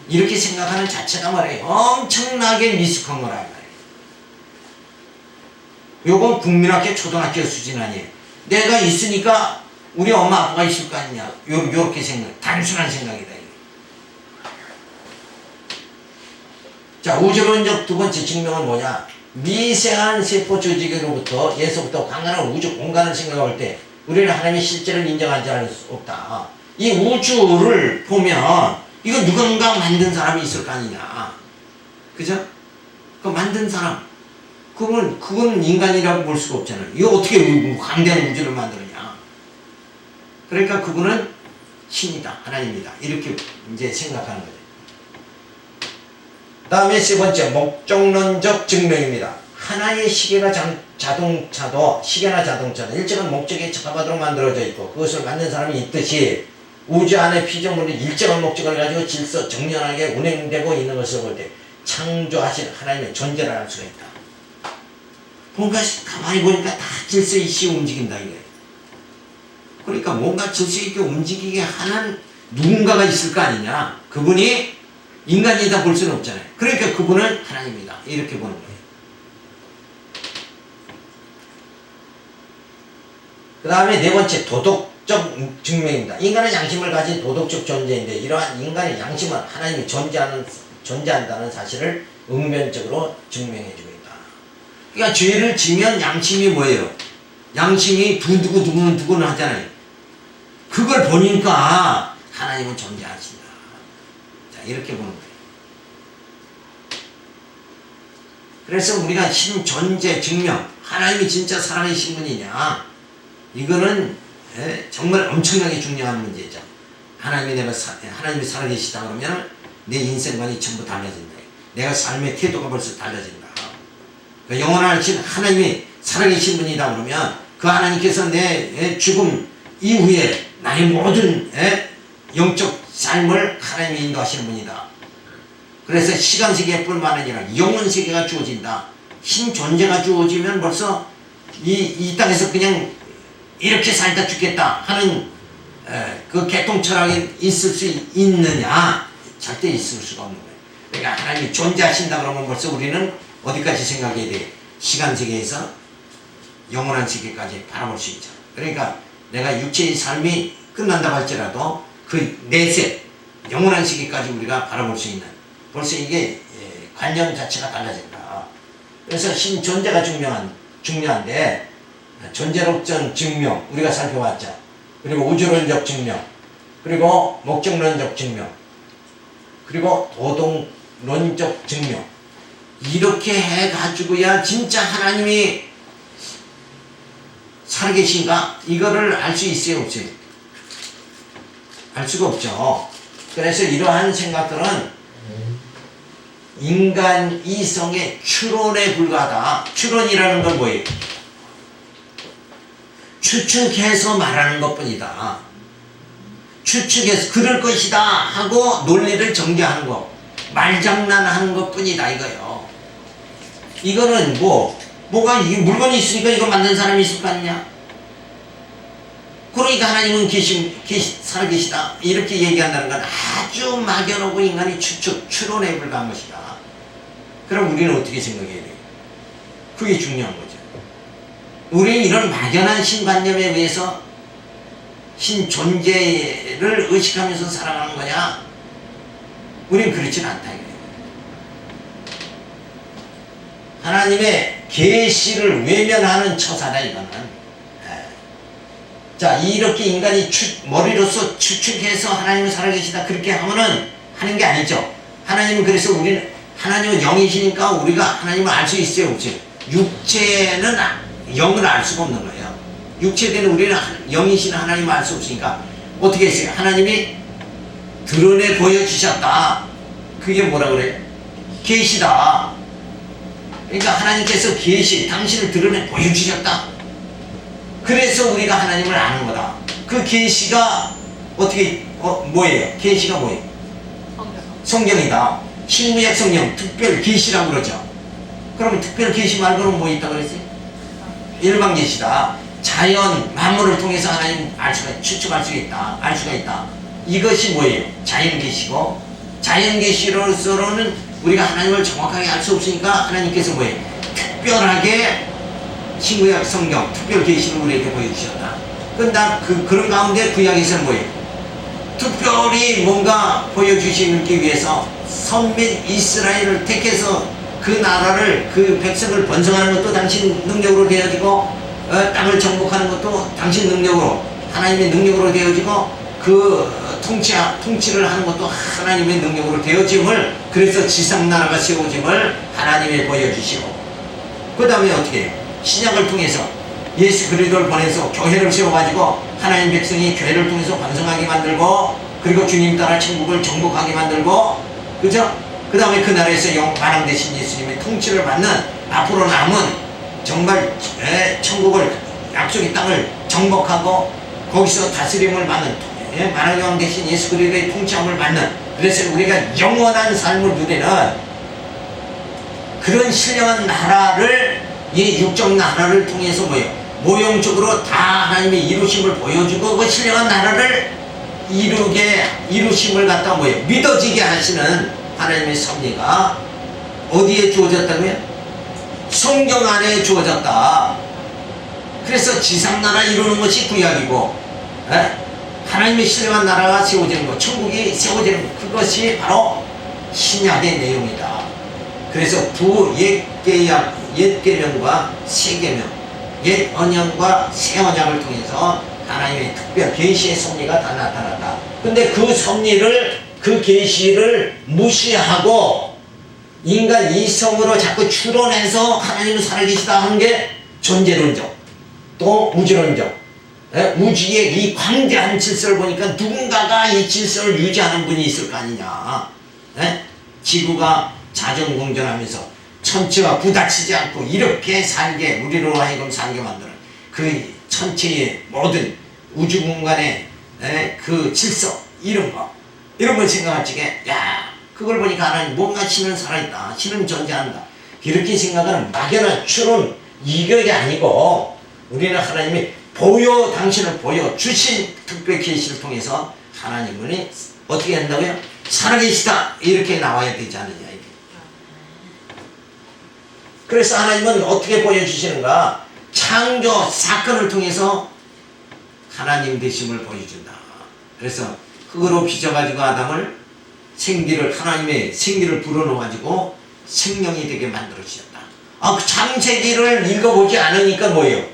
이렇게 생각하는 자체가 말이에요, 엄청나게 미숙한 거란 말이에요. 요건 국민학교 초등학교 수준 아니에요. 내가 있으니까 우리 엄마 아빠가 있을 거 아니냐, 요렇게 단순한 생각이다. 자, 우주론적 두 번째 증명은 뭐냐? 미세한 세포 조직으로부터 예서부터 광활한 우주 공간을 생각할 때 우리는 하나님의 실제를 인정하지 않을 수 없다. 이 우주를 보면 이거 누군가 만든 사람이 있을 거 아니냐. 그죠? 그 만든 사람. 그건 인간이라고 볼 수가 없잖아요. 이거 어떻게 광대한 우주를 만드느냐. 그러니까 그분은 신이다. 하나님이다. 이렇게 이제 생각하는 거죠. 다음에 세 번째, 목적론적 증명입니다. 하나의 시계나 자동차도, 시계나 자동차도 일정한 목적에 적합하도록 만들어져 있고 그것을 만든 사람이 있듯이 우주 안의 피조물이 일정한 목적을 가지고 질서 정연하게 운행되고 있는 것을 볼 때 창조하신 하나님의 존재를 알 수가 있다. 뭔가 가만히 보니까 다 질서 있이 움직인다 이거예요. 그러니까 뭔가 질서 있게 움직이게 하는 누군가가 있을 거 아니냐. 그분이 인간이다 볼 수는 없잖아요. 그러니까 그분은 하나님이다. 이렇게 보는 거예요. 그 다음에 네 번째, 도덕적 증명입니다. 인간은 양심을 가진 도덕적 존재인데 이러한 인간의 양심은 하나님이 존재한다는 사실을 응면적으로 증명해주고 있다. 그러니까 죄를 지면 양심이 뭐예요? 양심이 두근두근 하잖아요. 그걸 보니까 하나님은 존재하신다. 자, 이렇게 보는 거예요. 그래서 우리가 신 존재 증명, 하나님이 진짜 살아계신 분이냐, 이거는 정말 엄청나게 중요한 문제죠. 하나님이 살아계시다 그러면 내 인생관이 전부 달라진다. 내가 삶의 태도가 벌써 달라진다. 그러니까 영원하신 하나님이 살아계신 분이다 그러면 그 하나님께서 내 죽음 이후에 나의 모든 영적 삶을 하나님이 인도하시는 분이다. 그래서 시간세계뿐만 아니라 영혼세계가 주어진다. 신존재가 주어지면 벌써 이 땅에서 그냥 이렇게 살다 죽겠다 하는 그 개통철학이 있을 수 있느냐? 절대 있을 수가 없는 거예요. 그러니까 하나님이 존재하신다 그러면 벌써 우리는 어디까지 생각해야 돼? 시간세계에서 영원한 세계까지 바라볼 수 있죠. 그러니까 내가 육체의 삶이 끝난다고 할지라도 그 내세 영원한 세계까지 우리가 바라볼 수 있는, 벌써 이게 관념 자체가 달라진다. 그래서 신존재가 중요한데 존재론적 증명 우리가 살펴봤죠. 그리고 우주론적 증명, 그리고 목적론적 증명, 그리고 도덕론적 증명, 이렇게 해가지고야 진짜 하나님이 살아계신가? 이거를 알 수 있어요, 없어요? 알 수가 없죠. 그래서 이러한 생각들은 인간 이성의 추론에 불과하다. 추론이라는 건 뭐예요? 추측해서 말하는 것 뿐이다. 추측해서 그럴 것이다 하고 논리를 전개하는 거, 말장난하는 것 뿐이다 이거요. 이거는 뭐가 이 물건이 있으니까 이거 만든 사람이 있을 거 아니냐? 그러니까 하나님은 살아계시다 이렇게 얘기한다는 건 아주 막연하고 인간이 추론에 불과한 것이다. 그럼 우리는 어떻게 생각해야 돼요? 그게 중요한 거죠. 우리는 이런 막연한 신관념에 의해서 신존재를 의식하면서 살아가는 거냐? 우리는 그렇진 않다 이거예요. 하나님의 계시를 외면하는 처사다 이거는. 자, 이렇게 인간이 머리로서 추측해서 하나님은 살아계시다 그렇게 하면은 하는 게 아니죠. 하나님은 그래서 우리는 하나님은 영이시니까 우리가 하나님을 알 수 있어요, 없어요? 육체는 영을 알 수가 없는 거예요. 육체되는 우리는 영이신 하나님을 알 수 없으니까 어떻게 했어요? 하나님이 드러내 보여주셨다. 그게 뭐라 그래요? 계시다. 그러니까 하나님께서 당신을 드러내 보여주셨다. 그래서 우리가 하나님을 아는 거다. 그 계시가 어떻게 뭐예요? 계시가 뭐예요? 성경이다. 신구약 성경 특별 계시라고 그러죠. 그러면 특별 계시 말고는 뭐 있다고 그랬어요? 일반 계시다. 자연 만물을 통해서 하나님 추측할 수 있다. 알 수가 있다. 이것이 뭐예요? 자연 계시고, 자연 계시로서는 우리가 하나님을 정확하게 알 수 없으니까 하나님께서 뭐예요? 특별하게 신구약 성경 특별 계시를 우리에게 보여주셨다. 그런 가운데 구약에서는 뭐예요? 특별히 뭔가 보여주시기 위해서 선민 이스라엘을 택해서 그 나라를 그 백성을 번성하는 것도 당신 능력으로 되어지고 땅을 정복하는 것도 당신 능력으로 하나님의 능력으로 되어지고 그 통치를 하는 것도 하나님의 능력으로 되어짐을 그래서 지상나라가 세워짐을 하나님이 보여주시고 그 다음에 어떻게 해요? 신약을 통해서 예수 그리스도를 보내서 교회를 세워가지고 하나님 백성이 교회를 통해서 번성하게 만들고 그리고 주님 따라 천국을 정복하게 만들고 그죠? 그 다음에 그 나라에서 영광 되신 예수님의 통치를 받는 앞으로 남은 정말 천국을 약속의 땅을 정복하고 거기서 다스림을 받는 만왕왕 되신 예수 그리스도의 통치함을 받는 그래서 우리가 영원한 삶을 누리는 그런 신령한 나라를 이 육적 나라를 통해서 모형적으로 다 하나님의 이루심을 보여주고 그 신령한 나라를 이루심을 갖다 믿어지게 하시는 하나님의 섭리가 어디에 주어졌다고요? 성경 안에 주어졌다. 그래서 지상나라 이루는 것이 구약이고 하나님의 신령한 나라가 세워지는 것, 천국이 세워지는 것, 그것이 바로 신약의 내용이다. 그래서 옛 계명과 새 계명, 옛 언약과 새 언약을 통해서 하나님의 특별 계시의 섭리가 다 나타났다. 근데 그 섭리를 그 계시를 무시하고 인간 이성으로 자꾸 추론해서 하나님은 살아계시다 하는 게 존재론적 또 우주론적 우주의 이 광대한 질서를 보니까 누군가가 이 질서를 유지하는 분이 있을 거 아니냐. 지구가 자전공전하면서 천체와 부딪히지 않고 이렇게 살게 우리로 하여금 살게 만드는 그 천체의 모든 우주 공간의 그 질서 이런 걸 생각할 적에 그걸 보니까 하나님 뭔가 신은 살아있다, 신은 존재한다 이렇게 생각하는 막연한 추론 이격이 아니고 우리는 하나님이 당신을 보여주신 특별 계시를 통해서 하나님은 어떻게 한다고요? 살아계시다 이렇게 나와야 되지 않느냐 이게. 그래서 하나님은 어떻게 보여주시는가? 창조 사건을 통해서 하나님 되심을 보여준다. 그래서 흙으로 빚어가지고 아담을 하나님의 생기를 불어넣어가지고 생명이 되게 만들어주셨다. 그 창세기를 읽어보지 않으니까 뭐예요?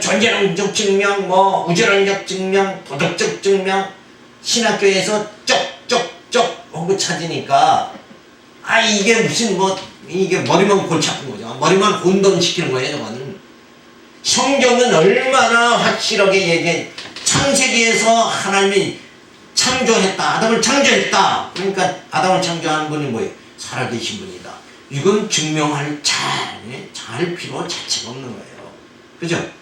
존재론적 증명, 우주론적 증명, 도덕적 증명, 신학교에서 쪽쪽쪽 하고 찾으니까 이게 무슨 이게 머리만 골치 아픈 거죠. 머리만 혼돈시키는 거예요. 저거는. 성경은 얼마나 확실하게 얘기해. 창세기에서 하나님이 창조했다. 아담을 창조했다. 그러니까 아담을 창조한 분이 뭐예요? 살아계신 분이다. 이건 증명할 잘 필요 자체가 없는 거예요. 그죠?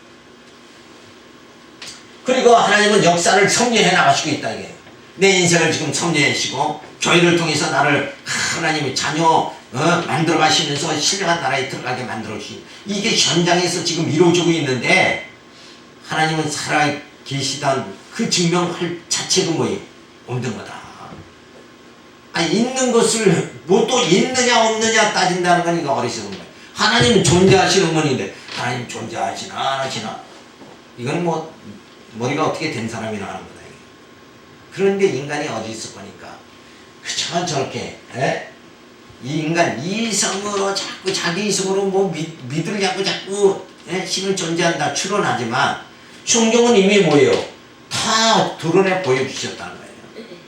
그리고 하나님은 역사를 섭리해 나가시고 있다. 이게. 내 인생을 지금 섭리하시고 교회를 통해서 나를 하나님의 자녀 만들어 가시면서 신령한 나라에 들어가게 만들어 주신 이게 현장에서 지금 이루어지고 있는데 하나님은 살아 계시던 그 증명할 자체도 뭐예요? 없는 거다. 있는 것을 또 있느냐 없느냐 따진다는 거니까 어리석은 거예요. 하나님은 존재하시는 분인데 하나님 존재하시나 안 하시나 이건 머리가 어떻게 된 사람이나 하는 거다. 그런데 인간이 어디 있을 거니까 그저 저렇게 이 인간 이성으로 자꾸 자기 이성으로 믿으려고 자꾸 신을 존재한다 추론하지만 성경은 이미 뭐예요? 다 드러내 보여주셨다는 거예요.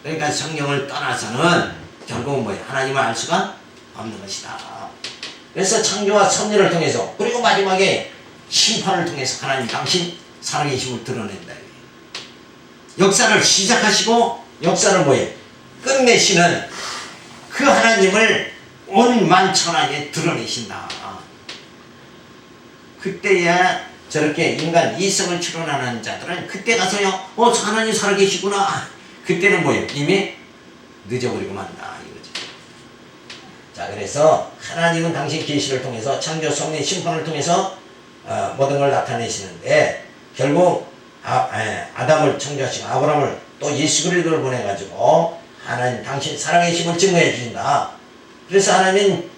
그러니까 성경을 떠나서는 결국은 뭐예요? 하나님을 알 수가 없는 것이다. 그래서 창조와 섭리를 통해서 그리고 마지막에 심판을 통해서 하나님 당신 살아계심을 드러낸다. 역사를 시작하시고 역사를 뭐예요? 끝내시는 그 하나님을 온 만천하에 드러내신다. 그때야 저렇게 인간 이성을 추론하는 자들은 그때 가서요 하나님 살아계시구나. 그때는 뭐예요? 이미 늦어버리고 만다 이거죠. 자, 그래서 하나님은 당신 계시를 통해서 창조, 섭리, 심판을 통해서 모든 걸 나타내시는데 결국 아담을 창조하시고 아브라함을 또 예수 그리스도를 보내가지고 하나님 당신 살아계심을 증거해 주신다. 그래서 하나님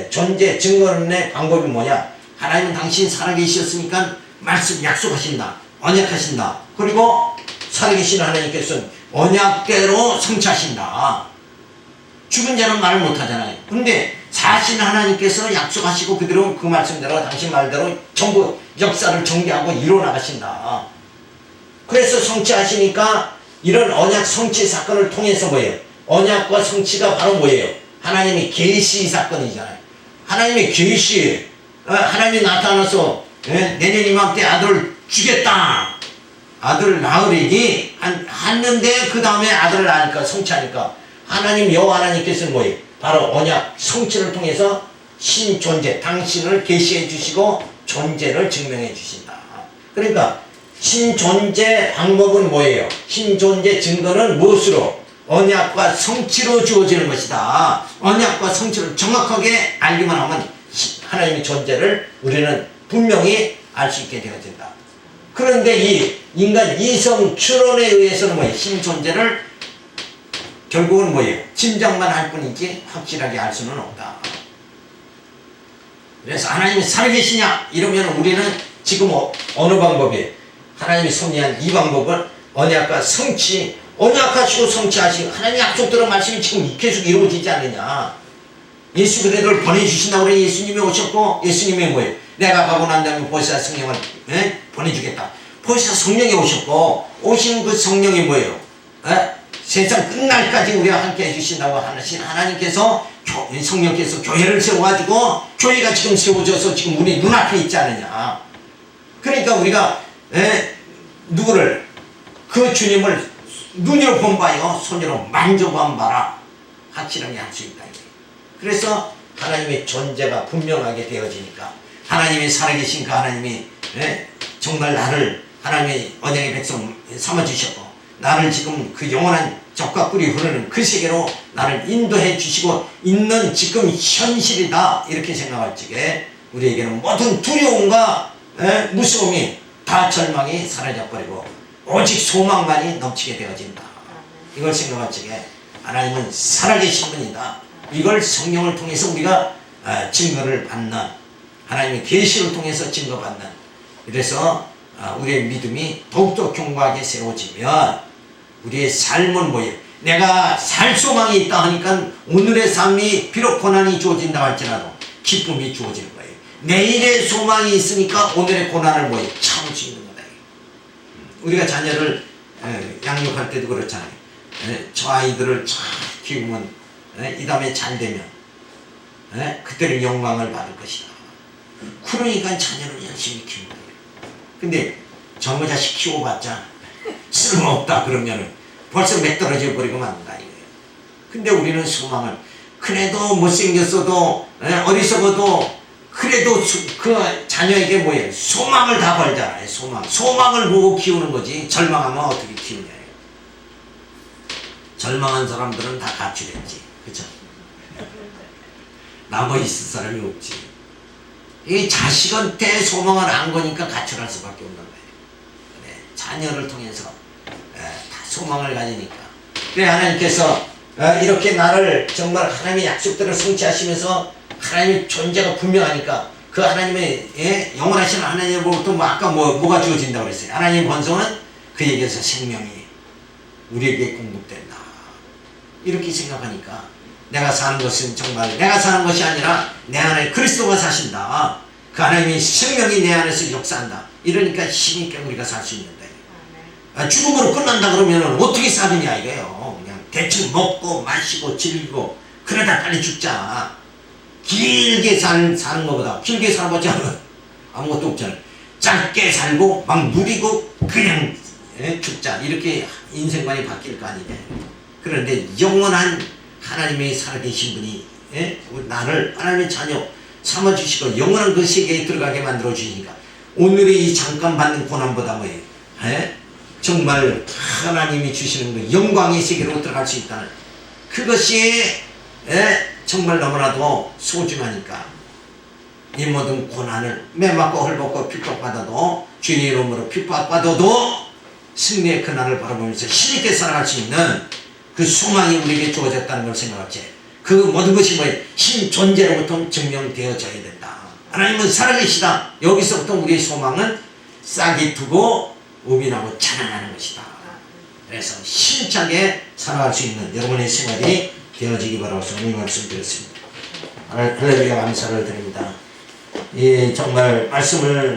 존재 증거의 방법이 뭐냐? 하나님은 당신 살아계셨으니까 말씀 약속하신다. 언약하신다. 그리고 살아계신 하나님께서는 언약대로 성취하신다. 죽은 자는 말을 못하잖아요. 근데 사신 하나님께서 약속하시고 그대로 그 말씀대로 당신 말대로 전부 역사를 전개하고 이뤄나가신다. 그래서 성취하시니까 이런 언약 성취 사건을 통해서 뭐예요? 언약과 성취가 바로 뭐예요? 하나님의 계시 사건이잖아요. 하나님의 계시, 하나님이 나타나서 내년 이맘때 아들을 주겠다. 아들을 낳으리니 했는데 그 다음에 아들을 낳으니까 성취하니까 하나님 여호와 하나님께서는 뭐예요? 바로 언약 성취를 통해서 신존재, 당신을 계시해 주시고 존재를 증명해 주신다. 그러니까 신존재 방법은 뭐예요? 신존재 증거는 무엇으로? 언약과 성취로 주어지는 것이다. 언약과 성취를 정확하게 알기만 하면 하나님의 존재를 우리는 분명히 알 수 있게 되어진다. 그런데 이 인간 이성 추론에 의해서는 뭐예요? 신존재를 결국은 뭐예요? 짐작만 할 뿐이지 확실하게 알 수는 없다. 그래서 하나님이 살아계시냐? 이러면 우리는 지금 어느 방법이에요? 하나님이 섭리한 이 방법은 언약과 성취, 언약하시고 성취하시고 하나님의 약속대로 말씀이 지금 계속 이루어지지 않느냐. 예수 그리스도를 보내주신다고 그래. 예수님이 오셨고 예수님이 뭐예요? 내가 가고 난 다음에 보혜사 성령을 보내주겠다. 보혜사 성령이 오셨고 오신 그 성령이 뭐예요? 세상 끝날까지 우리와 함께 해주신다고 하신 하나님께서 성령께서 교회를 세워가지고 교회가 지금 세워져서 지금 우리 눈앞에 있지 않느냐. 그러니까 우리가 누구를 그 주님을 눈으로 본 바요 손으로 만져본 바라 확실하게 할 수 있다. 그래서 하나님의 존재가 분명하게 되어지니까 하나님이 살아계신 그 하나님이 정말 나를 하나님의 언약의 백성 삼아주셨고 나를 지금 그 영원한 적과 꿀이 흐르는 그 세계로 나를 인도해 주시고 있는 지금 현실이다. 이렇게 생각할 적에 우리에게는 모든 두려움과 무서움이 다 절망이 사라져버리고 오직 소망만이 넘치게 되어진다. 이걸 생각할 적에 하나님은 살아계신 분이다. 이걸 성령을 통해서 우리가 증거를 받는 하나님의 계시를 통해서 증거받는 그래서 우리의 믿음이 더욱더 견고하게 세워지면 우리의 삶은 뭐예요? 내가 살 소망이 있다 하니까 오늘의 삶이 비록 고난이 주어진다 할지라도 기쁨이 주어지는 거예요. 내일의 소망이 있으니까 오늘의 고난을 뭐예요? 참을 수 있는 거다. 우리가 자녀를 양육할 때도 그렇잖아요. 저 아이들을 잘 키우면 이 다음에 잘 되면 그때는 영광을 받을 것이다. 그러니까 자녀를 열심히 키우는 거예요. 근데 저거 자식 키워봤자 쓸모없다 그러면은 벌써 맥떨어져 버리고 만다 이거예요. 근데 우리는 소망을 그래도 못생겼어도 어리석어도 그래도 그 자녀에게 뭐예요? 소망을 다 걸잖아요. 소망을 보고 키우는 거지 절망하면 어떻게 키우냐. 절망한 사람들은 다 가출했지. 그쵸? 남아있을 사람이 없지. 이 자식한테 소망을 안 거니까 가출할 수밖에 없는 거예요. 그래, 자녀를 통해서 다 소망을 가지니까. 그래 하나님께서 이렇게 나를 정말 하나님의 약속대로 성취하시면서 하나님의 존재가 분명하니까 그 하나님의 영원하신 하나님으로부터 아까 뭐가 주어진다고 그랬어요. 하나님의 번성은 그에게서 생명이 우리에게 공급된다. 이렇게 생각하니까 내가 사는 것은 정말 내가 사는 것이 아니라 내 안에 그리스도가 사신다. 그 하나님의 생명이 내 안에서 역사한다. 이러니까 힘있게 우리가 살 수 있는데 죽음으로 끝난다 그러면 어떻게 사느냐 이거예요. 그냥 대충 먹고 마시고 즐기고 그러다 빨리 죽자. 길게 사는 것보다 길게 살아보자 아무것도 없잖아요. 짧게 살고 막 누리고 그냥 죽자. 이렇게 인생관이 바뀔 거 아니냐. 그런데 영원한 하나님의 살아계신 분이 나를 하나님의 자녀 삼아주시고 영원한 그 세계에 들어가게 만들어주시니까 오늘의 이 잠깐 받는 고난보다 뭐예요? 정말 하나님이 주시는 그 영광의 세계로 들어갈 수 있다는 그것이 정말 너무나도 소중하니까 이 모든 고난을 매맞고 헐벗고 핍박받아도 주의 이름으로 핍박받아도 승리의 그날을 바라보면서 힘있게 살아갈 수 있는 그 소망이 우리에게 주어졌다는 걸 생각하지. 그 모든 것이 뭐예요? 신존재로부터 증명되어져야 된다. 하나님은 살아계시다. 여기서부터 우리의 소망은 싹이 트고 우빈하고 자라나는 것이다. 그래서 힘차게 살아갈 수 있는 여러분의 생활이 되어지기 바라서 오늘 말씀드렸습니다. 할렐루야 감사를 드립니다. 이 정말 말씀을